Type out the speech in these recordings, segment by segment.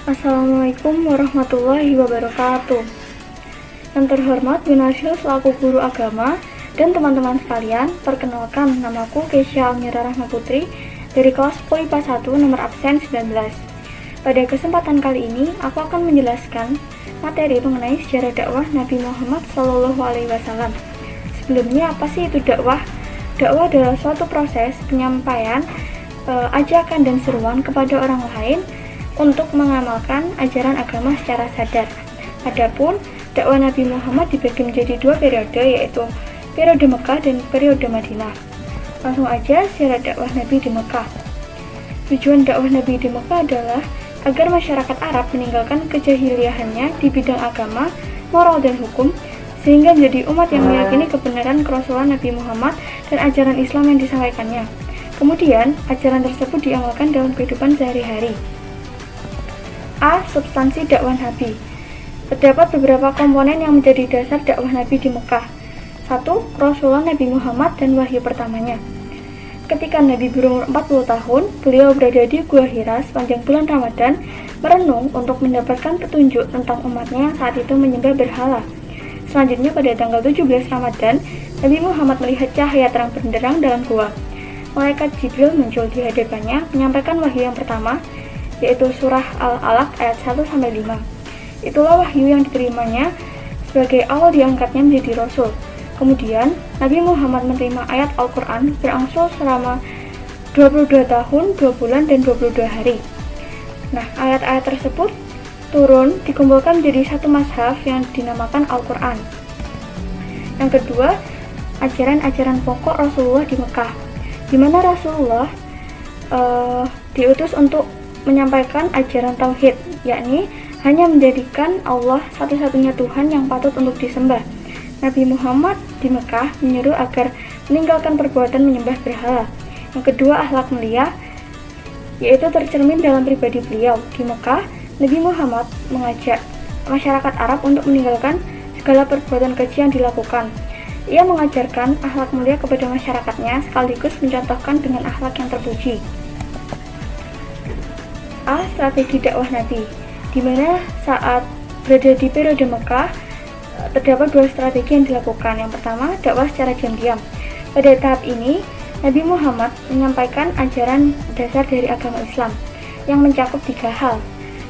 Assalamualaikum warahmatullahi wabarakatuh. Yang terhormat Yunasil selaku guru agama dan teman-teman sekalian, perkenalkan namaku Keisha Almira Rahma Putri dari kelas POIPA 1 nomor absen 19. Pada kesempatan kali ini, aku akan menjelaskan materi mengenai sejarah dakwah Nabi Muhammad SAW. Sebelumnya, apa sih itu dakwah? Dakwah adalah suatu proses penyampaian ajakan dan seruan kepada orang lain untuk mengamalkan ajaran agama secara sadar. Adapun dakwah Nabi Muhammad dibagi menjadi dua periode, yaitu periode Mekah dan periode Madinah. Langsung aja sejarah dakwah Nabi di Mekah. Tujuan dakwah Nabi di Mekah adalah agar masyarakat Arab meninggalkan kejahiliahannya di bidang agama, moral dan hukum, sehingga menjadi umat yang meyakini kebenaran kerasulan Nabi Muhammad dan ajaran Islam yang disampaikannya. Kemudian, ajaran tersebut diamalkan dalam kehidupan sehari-hari. A. Substansi dakwah Nabi. Terdapat beberapa komponen yang menjadi dasar dakwah Nabi di Mekah. 1. Kerasulan Nabi Muhammad dan wahyu pertamanya. Ketika Nabi berumur 40 tahun, beliau berada di Gua Hira sepanjang bulan Ramadan, merenung untuk mendapatkan petunjuk tentang umatnya yang saat itu menyembah berhala. Selanjutnya pada tanggal 17 Ramadan, Nabi Muhammad melihat cahaya terang benderang dalam gua. Malaikat Jibril muncul di hadapannya, menyampaikan wahyu yang pertama, yaitu surah Al-Alaq ayat 1-5. Itulah wahyu yang diterimanya sebagai awal diangkatnya menjadi Rasul. Kemudian, Nabi Muhammad menerima ayat Al-Quran berangsur selama 22 tahun, 2 bulan, dan 22 hari. Nah, ayat-ayat tersebut turun dikumpulkan menjadi satu mushaf yang dinamakan Al-Quran. Yang kedua, ajaran-ajaran pokok Rasulullah di Mekah, di mana Rasulullah diutus untuk menyampaikan ajaran tauhid, yakni hanya menjadikan Allah satu-satunya Tuhan yang patut untuk disembah. Nabi Muhammad di Mekah menyeru agar meninggalkan perbuatan menyembah berhala. Yang kedua, akhlak mulia, yaitu tercermin dalam pribadi beliau. Di Mekah, Nabi Muhammad mengajak masyarakat Arab untuk meninggalkan segala perbuatan keji yang dilakukan. Ia mengajarkan akhlak mulia kepada masyarakatnya sekaligus mencontohkan dengan akhlak yang terpuji. A. Strategi dakwah Nabi, di mana saat berada di periode Mekah terdapat dua strategi yang dilakukan. Yang pertama, dakwah secara diam-diam. Pada tahap ini, Nabi Muhammad menyampaikan ajaran dasar dari agama Islam yang mencakup 3 hal.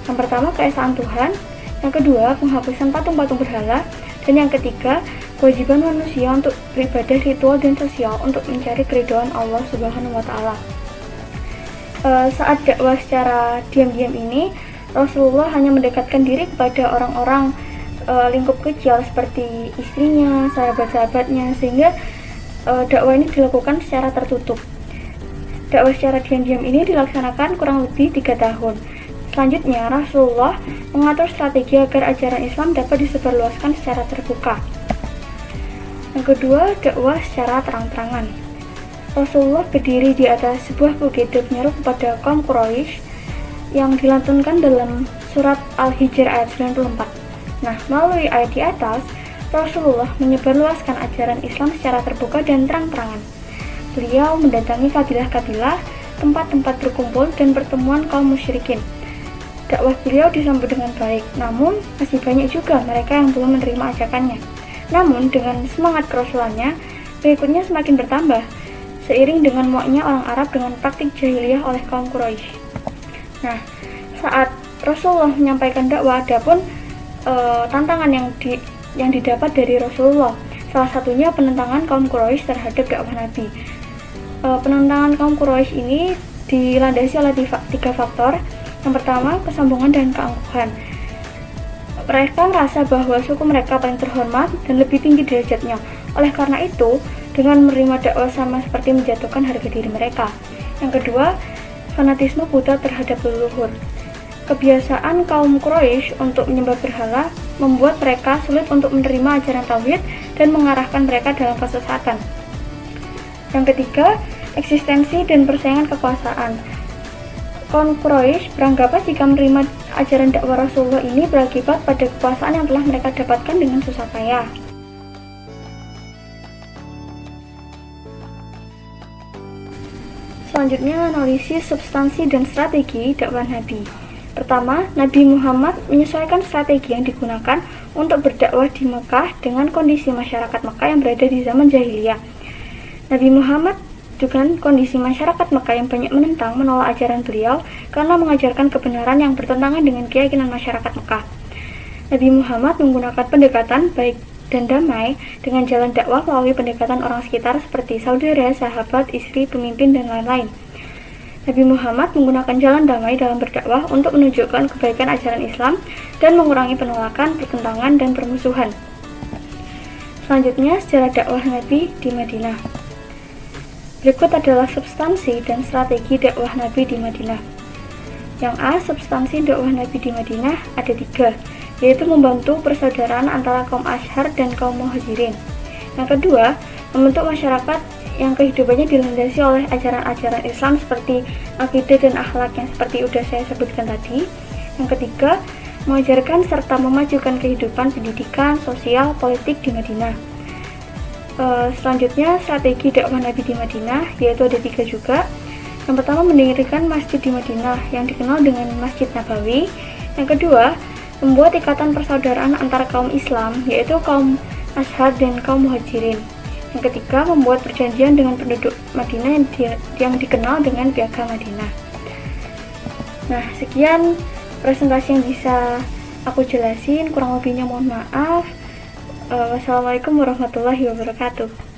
Yang pertama, keesaan Tuhan. Yang kedua, penghapusan patung-patung berhala. Dan yang ketiga, kewajiban manusia untuk beribadah ritual dan sosial untuk mencari keridhaan Allah Subhanahu wa Ta'ala. Saat dakwah secara diam-diam ini, Rasulullah hanya mendekatkan diri kepada orang-orang lingkup kecil seperti istrinya, sahabat-sahabatnya, sehingga dakwah ini dilakukan secara tertutup. Dakwah secara diam-diam ini dilaksanakan kurang lebih 3 tahun. Selanjutnya, Rasulullah mengatur strategi agar ajaran Islam dapat disebarluaskan secara terbuka. Yang kedua, dakwah secara terang-terangan. Rasulullah berdiri di atas sebuah bukit dan menyeru kepada kaum Quraisy yang dilantunkan dalam surat Al-Hijr ayat 94. Nah, melalui ayat di atas, Rasulullah menyebarluaskan ajaran Islam secara terbuka dan terang-terangan. Beliau mendatangi kabilah-kabilah, tempat-tempat berkumpul dan pertemuan kaum musyrikin. Dakwah beliau disambut dengan baik, namun masih banyak juga mereka yang belum menerima ajakannya. Namun, dengan semangat kerasulannya, pengikutnya semakin bertambah, seiring dengan muaknya orang Arab dengan praktik jahiliyah oleh kaum Quraisy. Nah, saat Rasulullah menyampaikan dakwah, adapun tantangan yang didapat dari Rasulullah. Salah satunya penentangan kaum Quraisy terhadap dakwah Nabi. Penentangan kaum Quraisy ini dilandasi oleh 3 faktor. Yang pertama, kesombongan dan keangkuhan. Mereka merasa bahwa suku mereka paling terhormat dan lebih tinggi derajatnya. Oleh karena itu, dengan menerima dakwah sama seperti menjatuhkan harga diri mereka. Yang kedua, fanatisme buta terhadap leluhur. Kebiasaan kaum Quraisy untuk menyembah berhala membuat mereka sulit untuk menerima ajaran tauhid dan mengarahkan mereka dalam kesesatan. Yang ketiga, eksistensi dan persaingan kekuasaan. Kaum Quraisy beranggapan jika menerima ajaran dakwah Rasulullah ini berakibat pada kekuasaan yang telah mereka dapatkan dengan susah payah. Selanjutnya, analisis substansi dan strategi dakwah Nabi. Pertama, Nabi Muhammad menyesuaikan strategi yang digunakan untuk berdakwah di Mekah dengan kondisi masyarakat Mekah yang berada di zaman jahiliyah. Nabi Muhammad dengan kondisi masyarakat Mekah yang banyak menentang menolak ajaran beliau karena mengajarkan kebenaran yang bertentangan dengan keyakinan masyarakat Mekah. Nabi Muhammad menggunakan pendekatan baik dan damai dengan jalan dakwah melalui pendekatan orang sekitar seperti saudara, sahabat, istri, pemimpin, dan lain-lain. Nabi Muhammad menggunakan jalan damai dalam berdakwah untuk menunjukkan kebaikan ajaran Islam dan mengurangi penolakan, pertentangan, dan permusuhan. Selanjutnya, sejarah dakwah Nabi di Madinah. Berikut adalah substansi dan strategi dakwah Nabi di Madinah. Yang A, substansi dakwah Nabi di Madinah ada 3, yaitu membantu persaudaraan antara kaum Ashar dan kaum Muhajirin. Yang kedua, membentuk masyarakat yang kehidupannya dilandasi oleh ajaran-ajaran Islam seperti akidah dan akhlak yang seperti sudah saya sebutkan tadi. Yang ketiga, mengajarkan serta memajukan kehidupan pendidikan, sosial, politik di Madinah. Selanjutnya, strategi dakwah Nabi di Madinah, yaitu ada 3 juga. Yang pertama, mendirikan masjid di Madinah yang dikenal dengan Masjid Nabawi. Yang kedua, membuat ikatan persaudaraan antara kaum Islam, yaitu kaum Ashar dan kaum Muhajirin. Yang ketiga, membuat perjanjian dengan penduduk Madinah yang dikenal dengan Piagam Madinah. Nah, sekian presentasi yang bisa aku jelasin, kurang lebihnya mohon maaf. Wassalamualaikum warahmatullahi wabarakatuh.